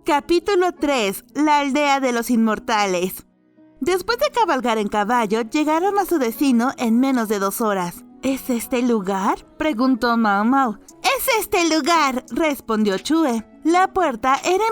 Capítulo 3. La aldea de los inmortales. Después de cabalgar en caballo, llegaron a su destino en menos de 2 horas. ¿Es este el lugar?, preguntó Mao Mao. «Es este el lugar», respondió Chue. La puerta era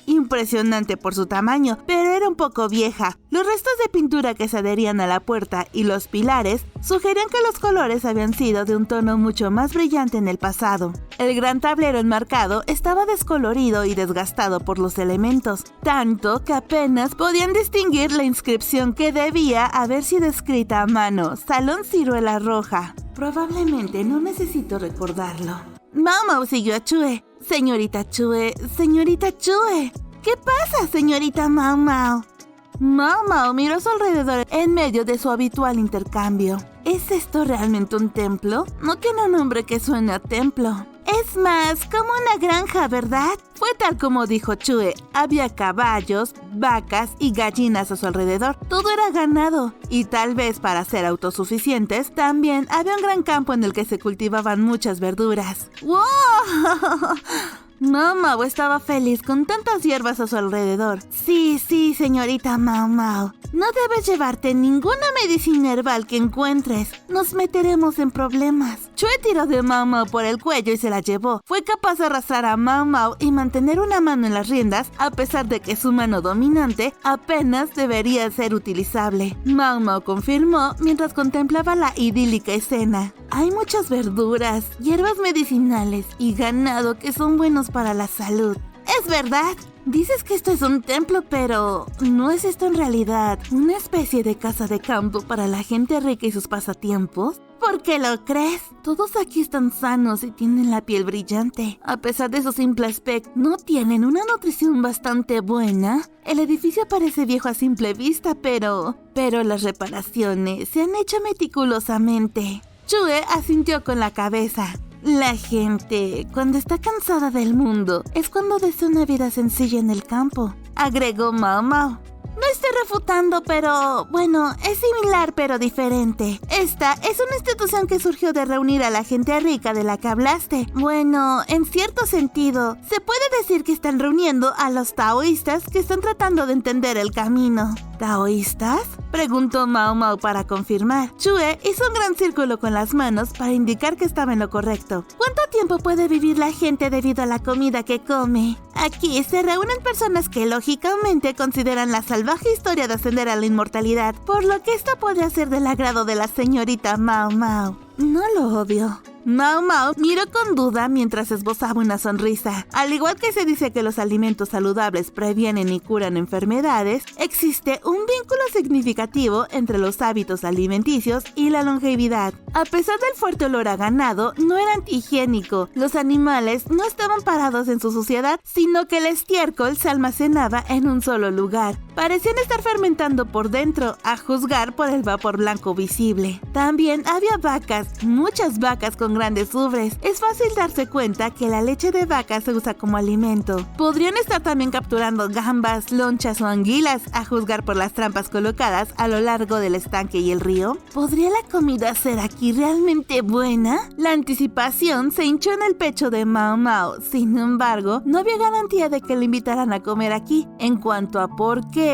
impresionante por su tamaño, pero era un poco vieja. Los restos de pintura que se adherían a la puerta y los pilares sugerían que los colores habían sido de un tono mucho más brillante en el pasado. El gran tablero enmarcado estaba descolorido y desgastado por los elementos, tanto que apenas podían distinguir la inscripción que debía haber sido escrita a mano: Salón Ciruela Roja. Probablemente no necesito recordarlo. Mao Mao siguió a Chue. Señorita Chue, señorita Chue. ¿Qué pasa, señorita Mao Mao? Mao Mao miró a su alrededor en medio de su habitual intercambio. ¿Es esto realmente un templo? No tiene un nombre que suene a templo. Es más como una granja, ¿verdad? Fue tal como dijo Chue. Había caballos, vacas y gallinas a su alrededor. Todo era ganado. Y tal vez para ser autosuficientes, también había un gran campo en el que se cultivaban muchas verduras. ¡Wow! Mao Mao estaba feliz con tantas hierbas a su alrededor. Sí, señorita Mao Mao. No debes llevarte ninguna medicina herbal que encuentres. Nos meteremos en problemas. Chue tiró de Mao Mao por el cuello y se la llevó. Fue capaz de arrastrar a Mao Mao y mantener una mano en las riendas, a pesar de que su mano dominante apenas debería ser utilizable. Mao Mao confirmó mientras contemplaba la idílica escena. Hay muchas verduras, hierbas medicinales y ganado que son buenos para la salud. ¿Es verdad? Dices que esto es un templo, pero ¿no es esto en realidad una especie de casa de campo para la gente rica y sus pasatiempos? ¿Por qué lo crees? Todos aquí están sanos y tienen la piel brillante. A pesar de su simple aspecto, ¿no tienen una nutrición bastante buena? El edificio parece viejo a simple vista, pero las reparaciones se han hecho meticulosamente. Chue asintió con la cabeza. La gente, cuando está cansada del mundo, es cuando desea una vida sencilla en el campo, agregó Mao Mao. No estoy refutando, pero bueno, es similar pero diferente. Esta es una institución que surgió de reunir a la gente rica de la que hablaste. Bueno, en cierto sentido, se puede decir que están reuniendo a los taoístas que están tratando de entender el camino. ¿Taoístas?, preguntó Mao Mao para confirmar. Chue hizo un gran círculo con las manos para indicar que estaba en lo correcto. ¿Cuánto tiempo puede vivir la gente debido a la comida que come? Aquí se reúnen personas que lógicamente consideran la salvaje historia de ascender a la inmortalidad, por lo que esto podría ser del agrado de la señorita Mao Mao. No lo odio. Mao Mao miró con duda mientras esbozaba una sonrisa. Al igual que se dice que los alimentos saludables previenen y curan enfermedades, existe un vínculo significativo entre los hábitos alimenticios y la longevidad. A pesar del fuerte olor a ganado, no era antihigiénico. Los animales no estaban parados en su suciedad, sino que el estiércol se almacenaba en un solo lugar. Parecían estar fermentando por dentro, a juzgar por el vapor blanco visible. También había vacas, muchas vacas con grandes ubres. Es fácil darse cuenta que la leche de vaca se usa como alimento. Podrían estar también capturando gambas, lonchas o anguilas, a juzgar por las trampas colocadas a lo largo del estanque y el río. ¿Podría la comida ser aquí realmente buena? La anticipación se hinchó en el pecho de Mao Mao. Sin embargo, no había garantía de que le invitaran a comer aquí. En cuanto a por qué...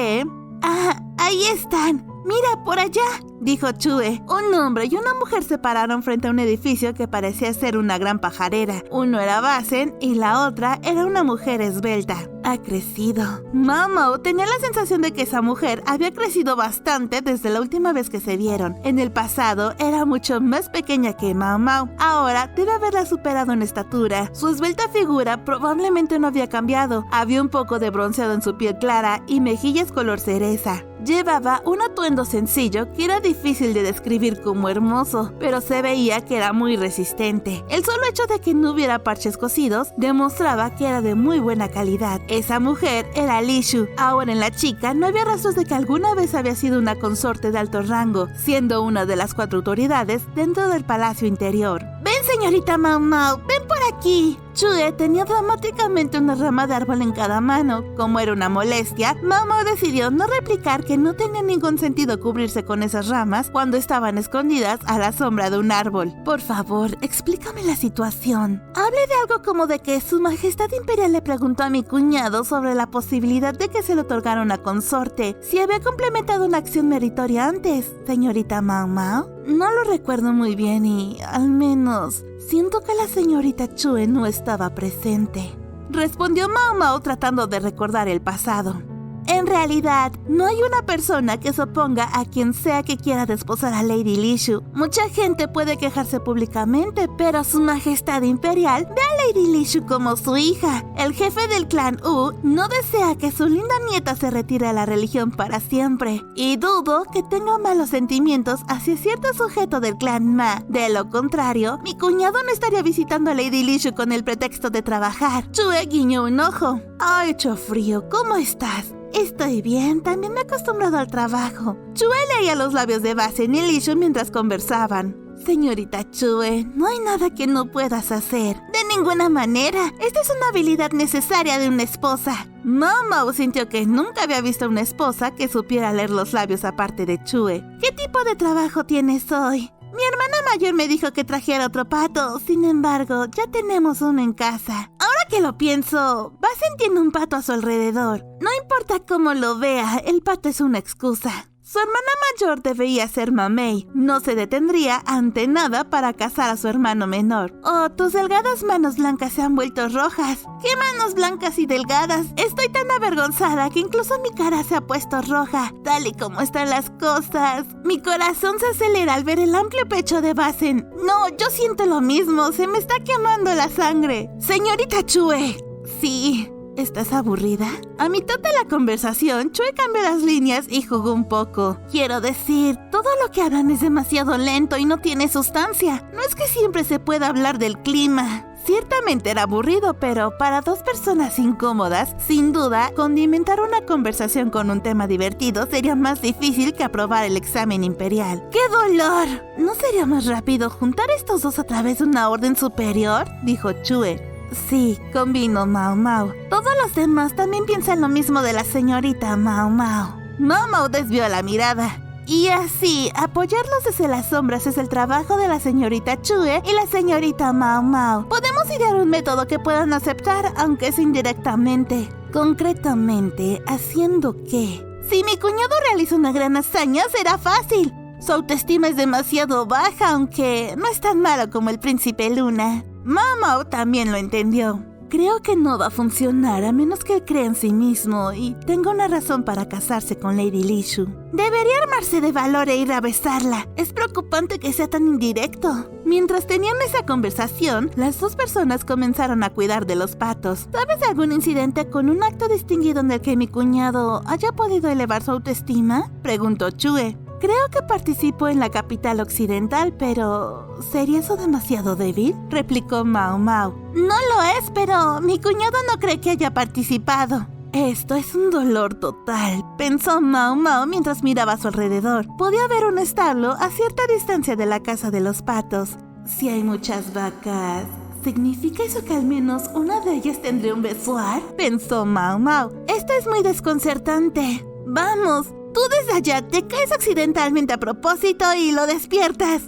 ¡Ah! ¡Ahí están! ¡Mira, por allá!, dijo Chue. Un hombre y una mujer se pararon frente a un edificio que parecía ser una gran pajarera. Uno era Basen y la otra era una mujer esbelta. Ha crecido. Mao Mao tenía la sensación de que esa mujer había crecido bastante desde la última vez que se vieron. En el pasado era mucho más pequeña que Mao Mao. Ahora debe haberla superado en estatura. Su esbelta figura probablemente no había cambiado. Había un poco de bronceado en su piel clara y mejillas color cereza. Llevaba un atuendo sencillo que era difícil de describir como hermoso, pero se veía que era muy resistente. El solo hecho de que no hubiera parches cosidos demostraba que era de muy buena calidad. Esa mujer era Li Shu. Ahora en la chica no había rastros de que alguna vez había sido una consorte de alto rango, siendo una de las 4 autoridades dentro del palacio interior. ¡Ven, señorita Mao Mao! ¡Ven por aquí! Chue tenía dramáticamente una rama de árbol en cada mano. Como era una molestia, Mao Mao decidió no replicar que no tenía ningún sentido cubrirse con esas ramas cuando estaban escondidas a la sombra de un árbol. Por favor, explícame la situación. Hablé de algo como de que Su Majestad Imperial le preguntó a mi cuñado sobre la posibilidad de que se le otorgara una consorte si había complementado una acción meritoria antes, señorita Mao Mao. No lo recuerdo muy bien y, al menos, siento que la señorita Chue no estaba presente. Respondió Mao Mao tratando de recordar el pasado. En realidad, no hay una persona que se oponga a quien sea que quiera desposar a Lady Li Shu. Mucha gente puede quejarse públicamente, pero Su Majestad Imperial ve a Lady Li Shu como su hija. El jefe del clan Wu no desea que su linda nieta se retire a la religión para siempre, y dudo que tenga malos sentimientos hacia cierto sujeto del clan Ma. De lo contrario, mi cuñado no estaría visitando a Lady Li Shu con el pretexto de trabajar. Chue guiñó un ojo. Ha hecho frío, ¿cómo estás? Estoy bien, también me he acostumbrado al trabajo. Chue leía los labios de Basen y Li Shu mientras conversaban. Señorita Chue, no hay nada que no puedas hacer. De ninguna manera. Esta es una habilidad necesaria de una esposa. Mao Mao sintió que nunca había visto una esposa que supiera leer los labios aparte de Chue. ¿Qué tipo de trabajo tienes hoy? Mi hermana mayor me dijo que trajera otro pato. Sin embargo, ya tenemos uno en casa. Ahora que lo pienso, Basen tiene un pato a su alrededor. No importa cómo lo vea, el pato es una excusa. Su hermana mayor debería ser mamey. No se detendría ante nada para cazar a su hermano menor. Oh, tus delgadas manos blancas se han vuelto rojas. ¿Qué manos blancas y delgadas? Estoy tan avergonzada que incluso mi cara se ha puesto roja. Tal y como están las cosas. Mi corazón se acelera al ver el amplio pecho de Basen. No, yo siento lo mismo. Se me está quemando la sangre. Señorita Chue. Sí. ¿Estás aburrida? A mitad de la conversación, Chue cambió las líneas y jugó un poco. Quiero decir, todo lo que hablan es demasiado lento y no tiene sustancia. No es que siempre se pueda hablar del clima. Ciertamente era aburrido, pero para dos personas incómodas, sin duda, condimentar una conversación con un tema divertido sería más difícil que aprobar el examen imperial. ¡Qué dolor! ¿No sería más rápido juntar estos dos a través de una orden superior?, dijo Chue. Sí, convino Mao Mao. Todos los demás también piensan lo mismo de la señorita Mao Mao. Mao Mao desvió la mirada. Y así, apoyarlos desde las sombras es el trabajo de la señorita Chue y la señorita Mao Mao. Podemos idear un método que puedan aceptar, aunque sea indirectamente. Concretamente, ¿haciendo qué? Si mi cuñado realiza una gran hazaña, será fácil. Su autoestima es demasiado baja, aunque no es tan malo como el príncipe Luna. Mao Mao también lo entendió. Creo que no va a funcionar a menos que él crea en sí mismo y tenga una razón para casarse con Lady Li Shu. Debería armarse de valor e ir a besarla. Es preocupante que sea tan indirecto. Mientras tenían esa conversación, las dos personas comenzaron a cuidar de los patos. ¿Sabes de algún incidente con un acto distinguido en el que mi cuñado haya podido elevar su autoestima?, preguntó Chue. Creo que participó en la capital occidental, pero ¿sería eso demasiado débil?, replicó Mao Mao. No lo es, pero mi cuñado no cree que haya participado. Esto es un dolor total, pensó Mao Mao mientras miraba a su alrededor. Podía ver un establo a cierta distancia de la casa de los patos. Si hay muchas vacas, ¿significa eso que al menos una de ellas tendría un besoar?, pensó Mao Mao. Esto es muy desconcertante. Vamos. Tú desde allá te caes accidentalmente a propósito y lo despiertas.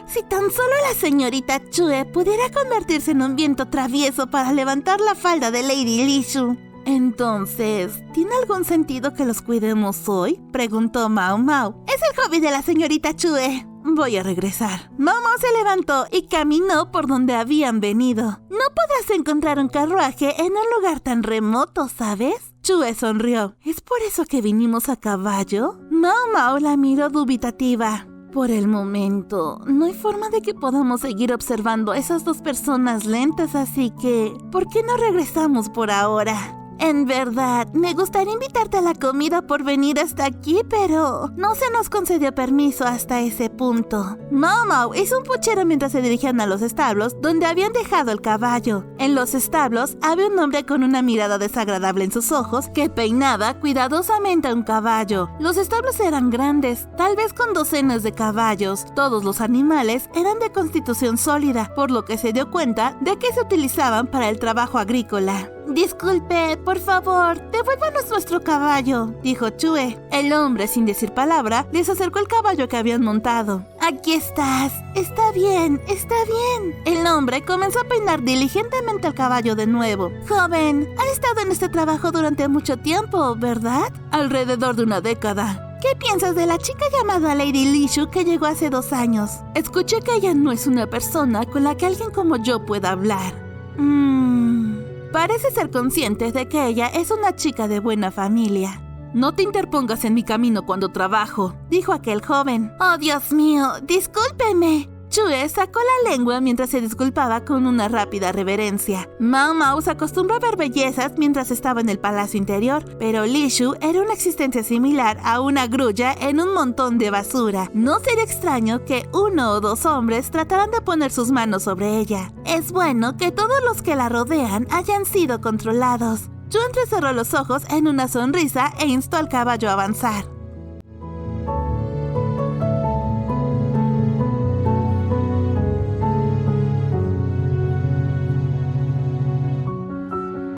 Si tan solo la señorita Chue pudiera convertirse en un viento travieso para levantar la falda de Lady Li Shu. Entonces, ¿tiene algún sentido que los cuidemos hoy?, preguntó Mao Mao. Es el hobby de la señorita Chue. Voy a regresar. Mao Mao se levantó y caminó por donde habían venido. No podrás encontrar un carruaje en un lugar tan remoto, ¿sabes? Chue sonrió. ¿Es por eso que vinimos a caballo? Mao Mao la miró dubitativa. Por el momento, no hay forma de que podamos seguir observando a esas dos personas lentas, así que, ¿por qué no regresamos por ahora? En verdad, me gustaría invitarte a la comida por venir hasta aquí, pero no se nos concedió permiso hasta ese punto. Mau Mau hizo un puchero mientras se dirigían a los establos donde habían dejado el caballo. En los establos había un hombre con una mirada desagradable en sus ojos que peinaba cuidadosamente a un caballo. Los establos eran grandes, tal vez con docenas de caballos. Todos los animales eran de constitución sólida, por lo que se dio cuenta de que se utilizaban para el trabajo agrícola. Disculpe, por favor, devuélvanos nuestro caballo, dijo Chue. El hombre, sin decir palabra, les acercó el caballo que habían montado. Aquí estás. Está bien, está bien. El hombre comenzó a peinar diligentemente al caballo de nuevo. Joven, ha estado en este trabajo durante mucho tiempo, ¿verdad? Alrededor de una década. ¿Qué piensas de la chica llamada Lady Lishu que llegó hace 2 años? Escuché que ella no es una persona con la que alguien como yo pueda hablar. Parece ser consciente de que ella es una chica de buena familia. No te interpongas en mi camino cuando trabajo, dijo aquel joven. Oh, Dios mío, discúlpeme. Chue sacó la lengua mientras se disculpaba con una rápida reverencia. Mau Mau se acostumbró a ver bellezas mientras estaba en el palacio interior, pero Lishu era una existencia similar a una grulla en un montón de basura. No sería extraño que 1 o 2 hombres trataran de poner sus manos sobre ella. Es bueno que todos los que la rodean hayan sido controlados. Chue entrecerró los ojos en una sonrisa e instó al caballo a avanzar.